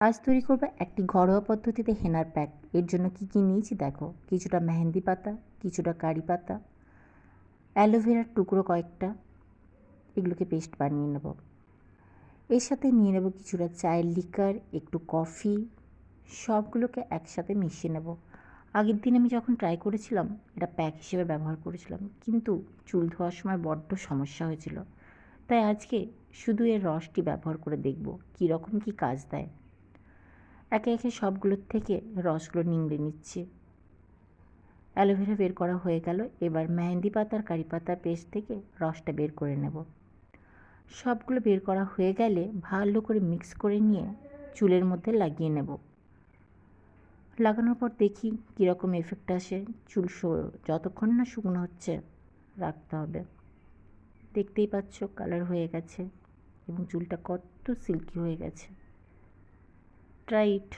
আজ তৈরি করবো একটি ঘরোয়া পদ্ধতিতে হেনার প্যাক। এর জন্য কি কি নিয়েছি দেখো। কিছুটা মেহেন্দি পাতা, কিছুটা কারি পাতা, অ্যালোভেরার টুকরো কয়েকটা, এগুলোকে পেস্ট বানিয়ে নেব। এর সাথে নিয়ে নেব কিছুটা চায়ের লিকার, একটু কফি, সবগুলোকে একসাথে মিশিয়ে নেব। আগের দিন আমি যখন ট্রাই করেছিলাম এটা প্যাক হিসেবে ব্যবহার করেছিলাম, কিন্তু চুল ধোয়ার সময় বড্ড সমস্যা হয়েছিল। তাই আজকে শুধু এর রসটি ব্যবহার করে দেখব কীরকম কী কাজ দেয়। একে একে সবগুলোর থেকে রসগুলো নিংড়ে নিচ্ছি। অ্যালোভেরা বের করা হয়ে গেল। এবার মেহেন্দি পাতার কারি পাতার পেস্ট থেকে রসটা বের করে নেব। সবগুলো বের করা হয়ে গেলে ভালো করে মিক্স করে নিয়ে চুলের মধ্যে লাগিয়ে নেব। লাগানোর পর দেখি কীরকম এফেক্ট আসে। চুল যতক্ষণ না শুকনো হচ্ছে রাখতে হবে। দেখতেই পাচ্ছ কালার হয়ে গেছে এবং চুলটা কত সিল্কি হয়ে গেছে। Try it.